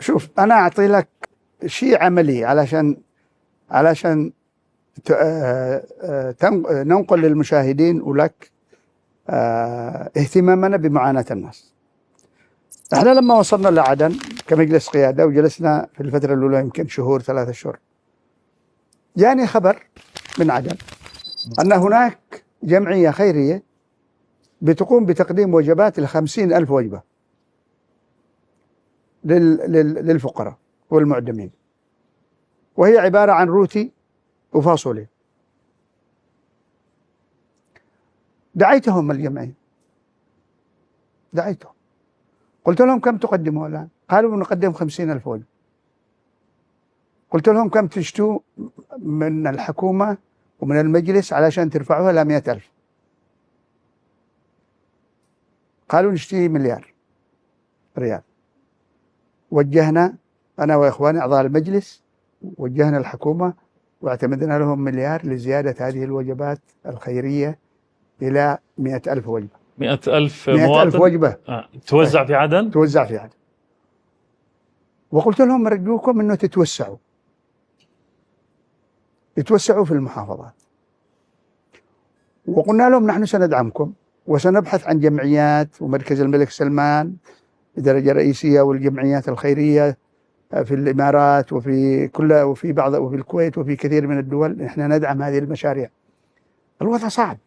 شوف أنا أعطي لك شيء عملي علشان ننقل للمشاهدين ولك اهتمامنا بمعاناة الناس. احنا لما وصلنا لعدن كمجلس قيادة وجلسنا في الفترة الأولى يمكن شهور 3 أشهر، جاني خبر من عدن أن هناك جمعية خيرية بتقوم بتقديم وجبات ل50,000 وجبة للفقراء والمعدمين، وهي عبارة عن روتي وفاصوليا. دعيتهم الجمعية، دعيتهم قلت لهم كم تقدموا الآن؟ قالوا نقدم 50,000 وجبة. قلت لهم كم تشتوا من الحكومة ومن المجلس علشان ترفعوها إلى 100,000؟ قالوا نشتري مليار ريال. وجهنا أنا وإخواني أعضاء المجلس، وجهنا الحكومة واعتمدنا لهم مليار لزيادة هذه الوجبات الخيرية إلى 100,000 وجبة. 100,000 مواطن وجبة توزع في عدن؟ توزع في عدن. وقلت لهم أرجوكم أنه تتوسعوا في المحافظات. وقلنا لهم نحن سندعمكم وسنبحث عن جمعيات ومركز الملك سلمان بدرجة رئيسية والجمعيات الخيرية في الإمارات وفي بعض وفي الكويت وفي كثير من الدول. نحن ندعم هذه المشاريع. الوضع صعب.